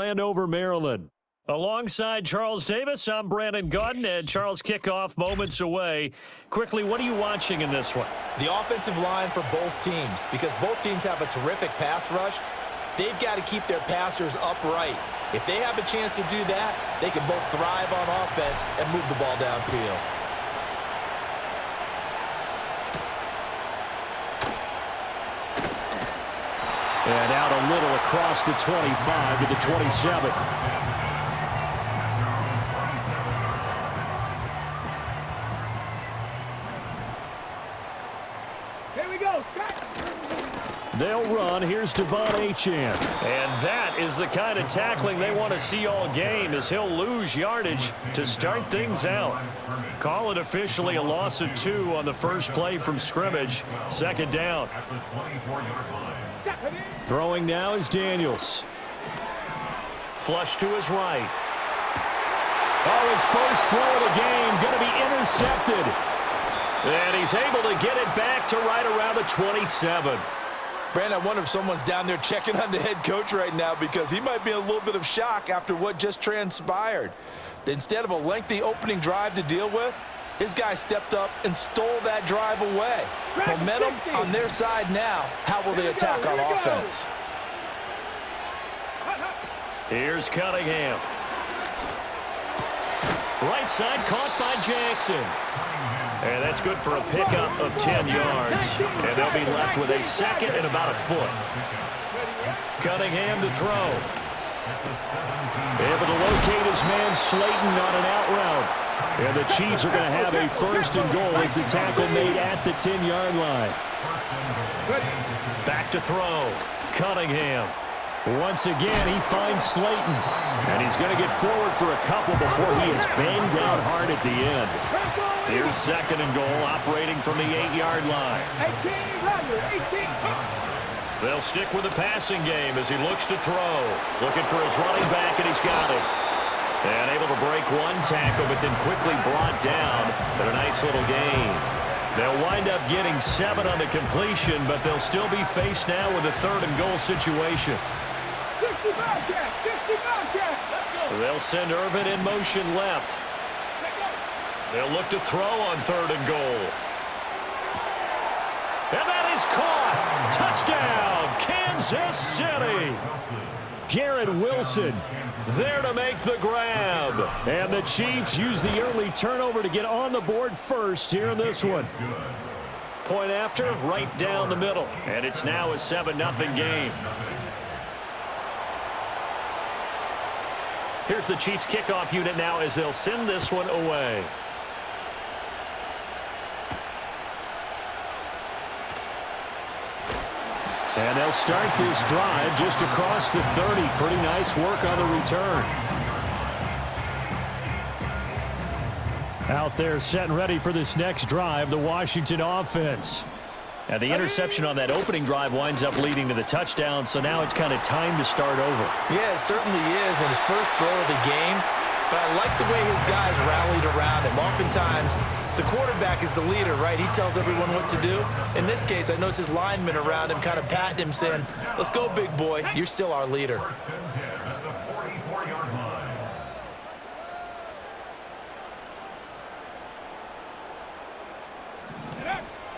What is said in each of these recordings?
Landover, Maryland. Alongside Charles Davis, I'm Brandon Gaudin, and Charles, kickoff moments away. Quickly, what are you watching in this one? The offensive line for both teams, because both teams have a terrific pass rush. They've got to keep their passers upright. If they have a chance to do that, they can both thrive on offense and move the ball downfield. And out a little across the 25 to the 27. They'll run. Here's Devon Achane. And that is the kind of tackling they want to see all game, as he'll lose yardage to start things out. Call it officially a loss of 2 on the first play from scrimmage. Second down. Throwing now is Daniels. Flush to his right. Oh, his first throw of the game going to be intercepted. And he's able to get it back to right around the 27. Brandon, I wonder if someone's down there checking on the head coach right now, because he might be in a little bit of shock after what just transpired. Instead of a lengthy opening drive to deal with, his guy stepped up and stole that drive away. Momentum on their side now. How will they attack on offense? Here's Cunningham. Right side caught by Jackson. And that's good for a pickup of 10 yards. And they'll be left with a second and about a foot. Cunningham to throw. Able to locate his man Slayton on an out route. And the Chiefs are going to have a first and goal as the tackle made at the 10-yard line. Back to throw. Cunningham. Once again, he finds Slayton. And he's going to get forward for a couple before he is banged down hard at the end. Here's second and goal, operating from the 8-yard line. They'll stick with the passing game as he looks to throw. Looking for his running back, and he's got it. And able to break one tackle, but then quickly brought down. But a nice little gain. They'll wind up getting 7 on the completion, but they'll still be faced now with a third and goal situation. They'll send Irvin in motion left. They'll look to throw on third and goal. And that is caught. Touchdown, Kansas City. Garrett Wilson there to make the grab. And the Chiefs use the early turnover to get on the board first here in this one. Point after, right down the middle. And it's now a 7-0 game. Here's the Chiefs kickoff unit now as they'll send this one away. And they'll start this drive just across the 30. Pretty nice work on the return. Out there set and ready for this next drive, the Washington offense. And the interception on that opening drive winds up leading to the touchdown, so now it's kind of time to start over. Yeah, it certainly is, and his first throw of the game. But I like the way his guys rallied around him. Oftentimes, the quarterback is the leader, right? He tells everyone what to do. In this case, I noticed his linemen around him kind of patting him, saying, "Let's go, big boy. You're still our leader."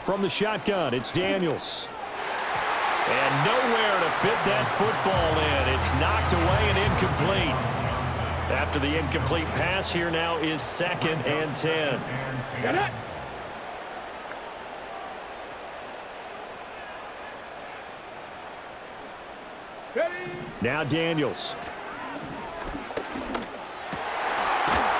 From the shotgun, it's Daniels. And nowhere to fit that football in. It's knocked away and incomplete. After the incomplete pass, here now is 2nd and 10. Now Daniels.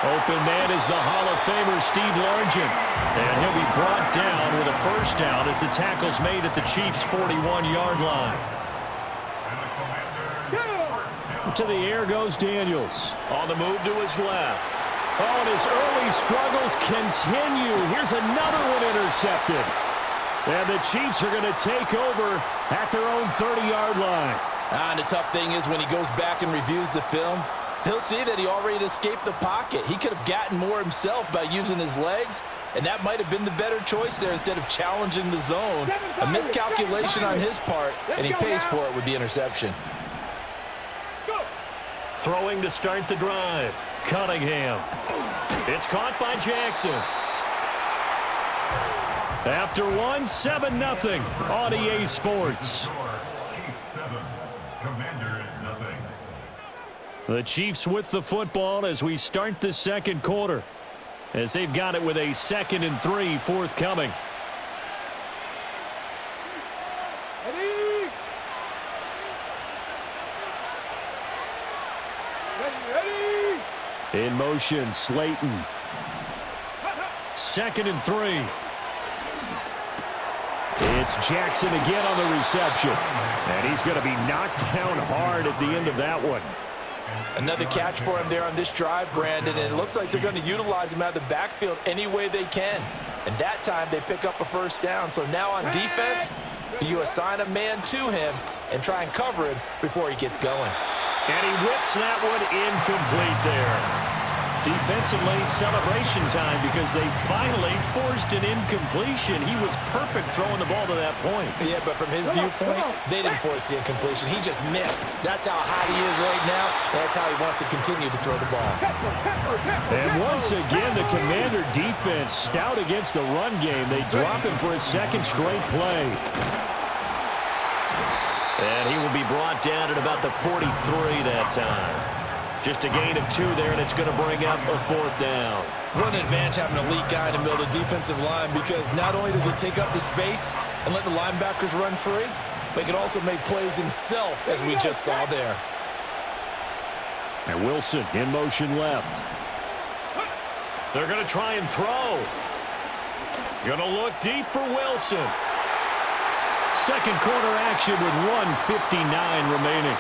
Open man is the Hall of Famer Steve Largent. And he'll be brought down with a first down as the tackle's made at the Chiefs' 41-yard line. To the air goes Daniels. On the move to his left. Oh, and his early struggles continue. Here's another one intercepted. And the Chiefs are going to take over at their own 30-yard line. And the tough thing is when he goes back and reviews the film, he'll see that he already escaped the pocket. He could have gotten more himself by using his legs, and that might have been the better choice there instead of challenging the zone. A miscalculation on his part, and he pays for it with the interception. Throwing to start the drive. Cunningham. It's caught by Jackson. After one, 7-0 on EA Sports. The Chiefs with the football as we start the second quarter, as they've got it with a 2nd and 3 forthcoming. In motion, Slayton. 2nd and 3. It's Jackson again on the reception. And he's going to be knocked down hard at the end of that one. Another catch for him there on this drive, Brandon, and it looks like they're going to utilize him out of the backfield any way they can. And that time they pick up a first down. So now on defense, you assign a man to him and try and cover him before he gets going. And he whips that one incomplete there. Defensively, celebration time because they finally forced an incompletion. He was perfect throwing the ball to that point. Yeah, but from his viewpoint, they didn't force the incompletion. He just missed. That's how hot he is right now, and that's how he wants to continue to throw the ball. And once again, the Commander defense stout against the run game. They drop him for a 2nd straight play. And he will be brought down at about the 43 that time. Just a gain of 2 there, and it's going to bring up a 4th down. What an advantage having an elite guy in the middle of the defensive line, because not only does he take up the space and let the linebackers run free, but he can also make plays himself, as we just saw there. And Wilson in motion left. They're going to try and throw. Going to look deep for Wilson. Second quarter action with 1:59 remaining.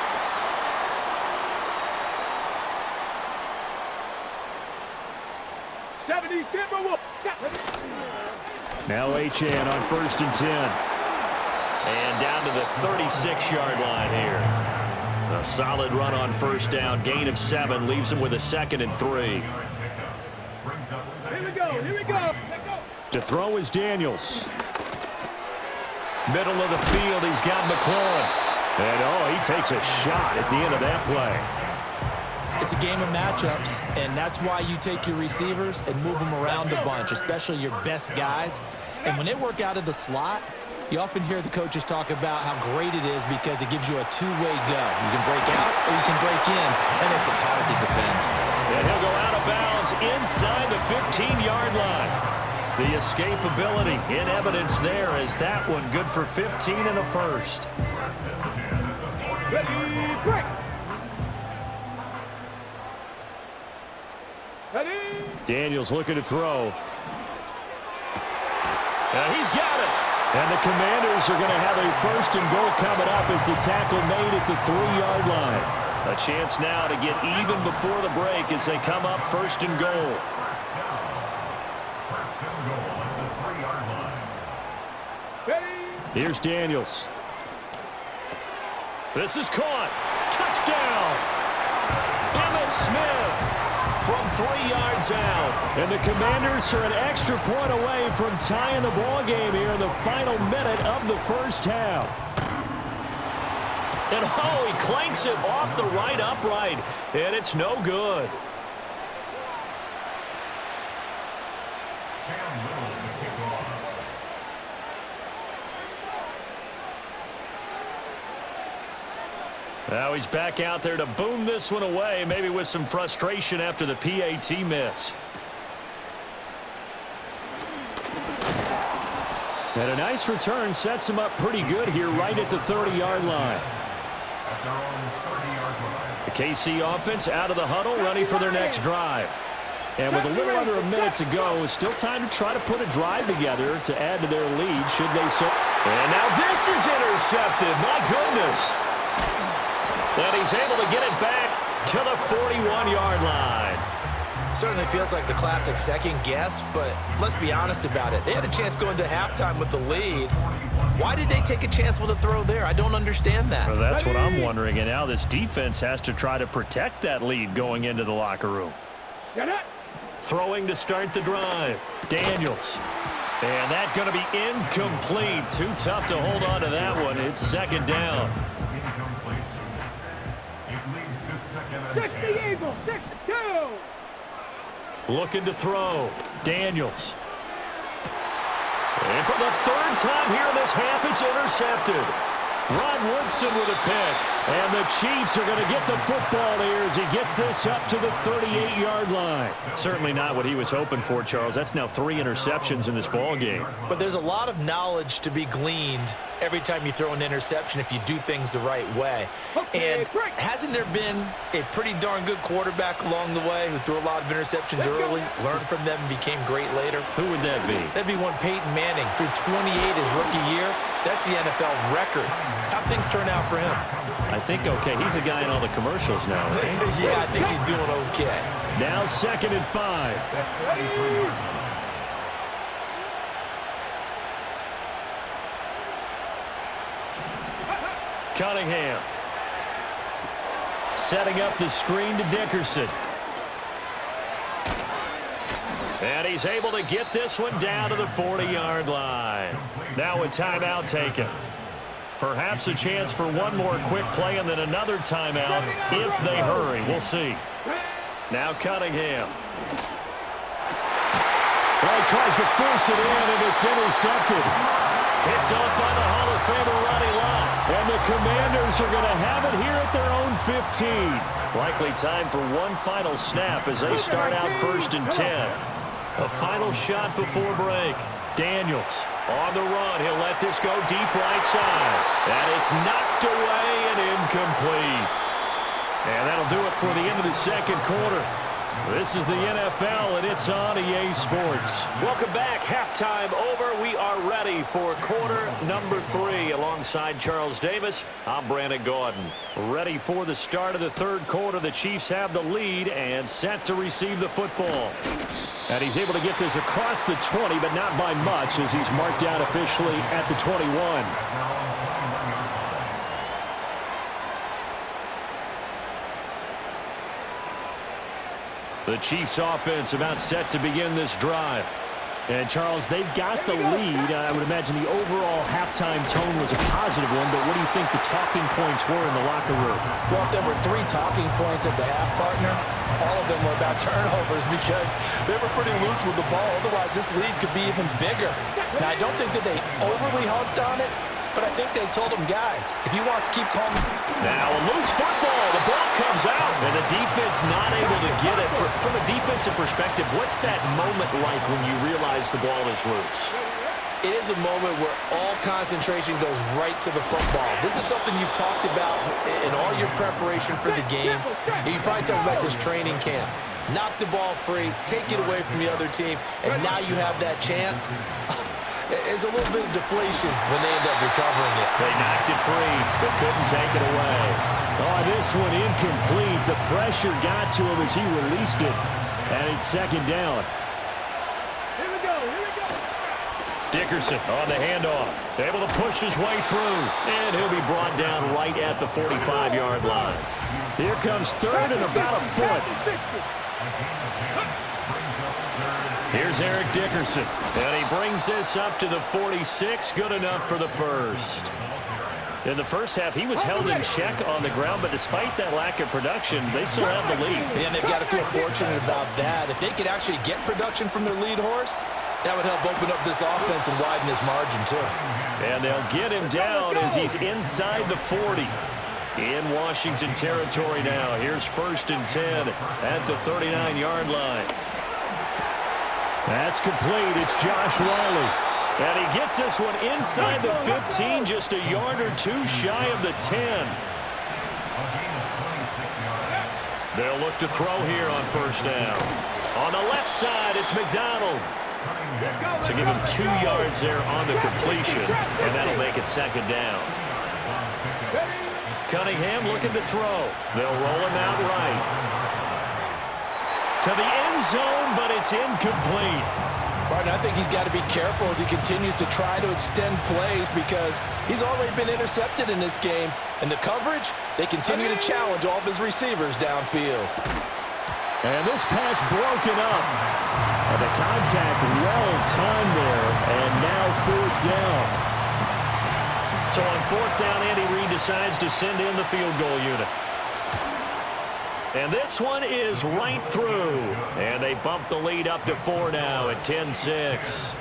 Now Achane on 1st and 10. And down to the 36-yard line here. A solid run on 1st down. Gain of 7 leaves him with a 2nd and 3. Here we go. To throw is Daniels. Middle of the field, he's got McLaurin. And, he takes a shot at the end of that play. It's a game of matchups, and that's why you take your receivers and move them around a bunch, especially your best guys. And when they work out of the slot, you often hear the coaches talk about how great it is because it gives you a two-way go. You can break out or you can break in. That makes it hard to defend. And he'll go out of bounds inside the 15-yard line. The escapability in evidence there as that one good for 15 and a first. Ready, break. Daniels looking to throw. And he's got it. And the Commanders are going to have a 1st and goal coming up as the tackle made at the 3-yard line. A chance now to get even before the break as they come up 1st and goal. Here's Daniels. This is caught. Touchdown. Emmitt Smith from 3 yards out. And the Commanders are an extra point away from tying the ball game here in the final minute of the first half. And he clanks it off the right upright, and it's no good. Now he's back out there to boom this one away, maybe with some frustration after the PAT miss. And a nice return sets him up pretty good here right at the 30-yard line. The KC offense out of the huddle, ready for their next drive. And with a little under a minute to go, still time to try to put a drive together to add to their lead, should they so. And now this is intercepted. My goodness. And he's able to get it back to the 41-yard line. Certainly feels like the classic second guess, but let's be honest about it. They had a chance going to halftime with the lead. Why did they take a chance with a throw there? I don't understand that. Well, that's what I'm wondering. And now this defense has to try to protect that lead going into the locker room. Throwing to start the drive. Daniels. And that's going to be incomplete. Too tough to hold on to that one. It's 2nd down. 60 Eagles, 62. Looking to throw. Daniels. And for the third time here in this half, it's intercepted. Ron Woodson with a pick. And the Chiefs are going to get the football here as he gets this up to the 38-yard line. Certainly not what he was hoping for, Charles. That's now 3 interceptions in this ball game. But there's a lot of knowledge to be gleaned every time you throw an interception if you do things the right way. And hasn't there been a pretty darn good quarterback along the way who threw a lot of interceptions early, learned from them, and became great later? Who would that be? That'd be one Peyton Manning. Threw 28 his rookie year. That's the NFL record. How'd things turn out for him? I think okay. He's a guy in all the commercials now, right? Yeah, I think he's doing okay. Now 2nd and 5. Cunningham. Setting up the screen to Dickerson. And he's able to get this one down to the 40-yard line. Now a timeout taken. Perhaps a chance for one more quick play and then another timeout if they hurry. We'll see. Now Cunningham. Well, he tries to force it in, and it's intercepted. Picked off by the Hall of Famer Ronnie Lott. And the Commanders are going to have it here at their own 15. Likely time for one final snap as they start out 1st and 10. A final shot before break. Daniels on the run. He'll let this go deep right side. And it's knocked away and incomplete. And that'll do it for the end of the second quarter. This is the NFL, and it's on EA Sports. Welcome back. Halftime over. We are ready for quarter number 3. Alongside Charles Davis, I'm Brandon Gaudin. Ready for the start of the third quarter. The Chiefs have the lead and set to receive the football. And he's able to get this across the 20, but not by much, as he's marked down officially at the 21. The Chiefs offense about set to begin this drive. And, Charles, they've got the lead. I would imagine the overall halftime tone was a positive one, but what do you think the talking points were in the locker room? Well, if there were 3 talking points at the half, partner, all of them were about turnovers because they were pretty loose with the ball. Otherwise, this lead could be even bigger. Now, I don't think that they overly harped on it, but I think they told them, guys, if he wants to keep calm. Now a loose football. The ball comes out, and the defense not able to get it. From a defensive perspective, what's that moment like when you realize the ball is loose? It is a moment where all concentration goes right to the football. This is something you've talked about in all your preparation for the game. You probably talked about this training camp. Knock the ball free, take it away from the other team, and now you have that chance. There's a little bit of deflation when they end up recovering it. They knocked it free, but couldn't take it away. Oh, this one incomplete. The pressure got to him as he released it. And it's 2nd down. Here we go. Dickerson on the handoff. Able to push his way through. And he'll be brought down right at the 45-yard line. Here comes 3rd and about a foot. Here's Eric Dickerson, and he brings this up to the 46, good enough for the first. In the first half, he was held in check on the ground, but despite that lack of production, they still have the lead. And they've got to feel fortunate about that. If they could actually get production from their lead horse, that would help open up this offense and widen this margin too. And they'll get him down as he's inside the 40. In Washington territory now. Here's 1st and 10 at the 39-yard line. That's complete. It's Josh Whyle. And he gets this one inside the 15, just a yard or 2 shy of the 10. They'll look to throw here on 1st down. On the left side, it's McDonald. So give him 2 yards there on the completion, and that'll make it 2nd down. Cunningham looking to throw. They'll roll him out right. To the end zone, but it's incomplete. Martin, I think he's got to be careful as he continues to try to extend plays because he's already been intercepted in this game. And the coverage, they continue to challenge all of his receivers downfield. And this pass broken up. And the contact well timed there, and now 4th down. So on 4th down, Andy Reid decides to send in the field goal unit. And this one is right through. And they bump the lead up to 4 now at 10-6.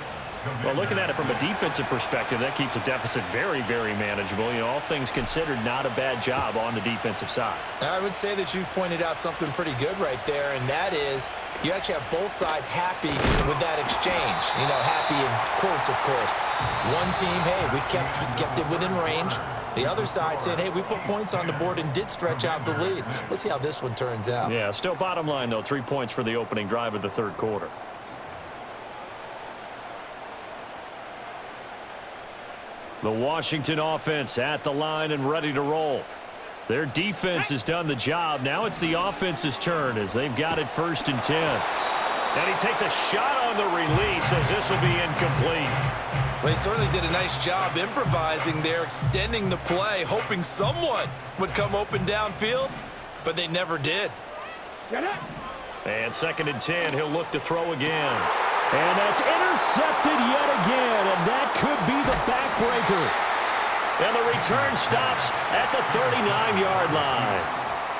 Well, looking at it from a defensive perspective, that keeps the deficit very, very manageable. You know, all things considered, not a bad job on the defensive side. I would say that you've pointed out something pretty good right there, and that is you actually have both sides happy with that exchange. You know, happy in quotes, of course. One team, hey, we've kept it within range. The other side saying, hey, we put points on the board and did stretch out the lead. Let's see how this one turns out. Yeah, still bottom line, though, 3 points for the opening drive of the third quarter. The Washington offense at the line and ready to roll. Their defense has done the job. Now it's the offense's turn as they've got it 1st and 10. And he takes a shot on the release as this will be incomplete. Well, he certainly did a nice job improvising there, extending the play, hoping someone would come open downfield, but they never did. And 2nd and 10, he'll look to throw again. And that's intercepted yet again, and that could be the backbreaker. And the return stops at the 39-yard line.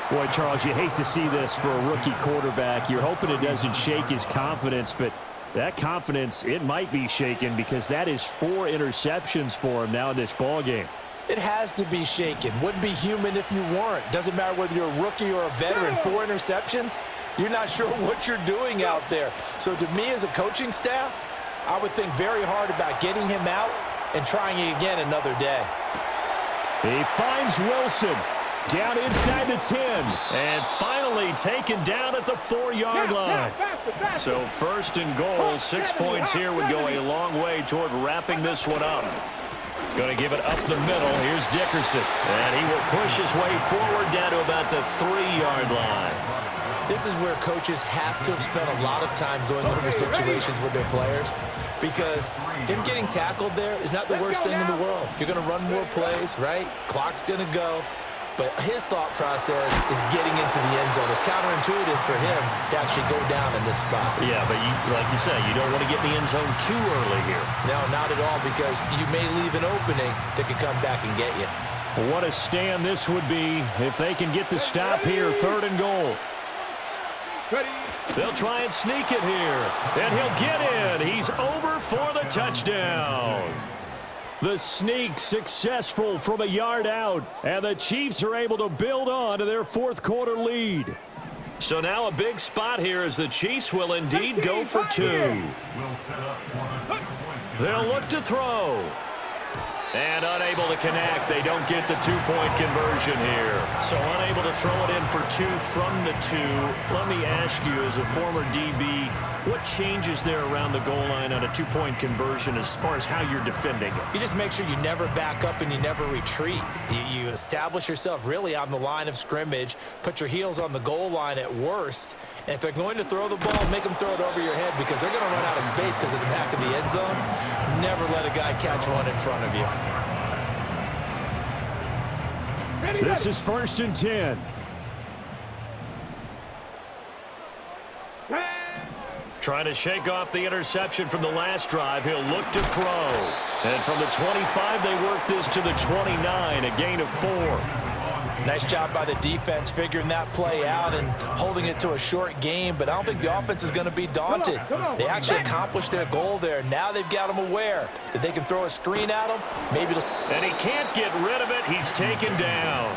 Boy, Charles, you hate to see this for a rookie quarterback. You're hoping it doesn't shake his confidence, but that confidence, it might be shaken because that is 4 interceptions for him now in this ballgame. It has to be shaken. Wouldn't be human if you weren't. Doesn't matter whether you're a rookie or a veteran. 4 interceptions, you're not sure what you're doing out there. So to me as a coaching staff, I would think very hard about getting him out and trying it again another day. He finds Wilson down inside the 10 and finally taken down at the 4-yard line. So 1st and goal, 6 points here would go a long way toward wrapping this one up. Going to give it up the middle. Here's Dickerson. And he will push his way forward down to about the 3-yard line. This is where coaches have to have spent a lot of time going over situations with their players because him getting tackled there is not the worst thing in the world. You're going to run more plays, right? Clock's going to go. But his thought process is getting into the end zone. It's counterintuitive for him to actually go down in this spot. Yeah, but like you say, you don't want to get in the end zone too early here. No, not at all, because you may leave an opening that could come back and get you. What a stand this would be if they can get the stop here, 3rd and goal. They'll try and sneak it here, and he'll get in. He's over for the touchdown. The sneak successful from a yard out, and the Chiefs are able to build on to their 4th quarter lead. So now a big spot here as the Chiefs will indeed go for 2. They'll look to throw. And unable to connect. They don't get the 2-point conversion here. So unable to throw it in for 2 from the 2. Let me ask you, as a former DB, what changes there around the goal line on a 2-point conversion as far as how you're defending it? You just make sure you never back up and you never retreat. You establish yourself really on the line of scrimmage, put your heels on the goal line at worst, and if they're going to throw the ball, make them throw it over your head because they're going to run out of space because of the back of the end zone. Never let a guy catch one in front of you. This is 1st and 10. Trying to shake off the interception from the last drive. He'll look to throw. And from the 25, they work this to the 29, a gain of 4. Nice job by the defense figuring that play out and holding it to a short game, but I don't think the offense is going to be daunted. They actually accomplished their goal there. Now they've got them aware that they can throw a screen at him. Maybe and he can't get rid of it. He's taken down.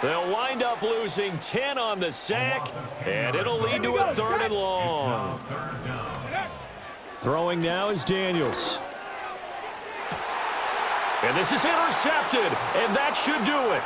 They'll wind up losing 10 on the sack, and it'll lead to a 3rd and long. Throwing now is Daniels. And this is intercepted, and that should do it.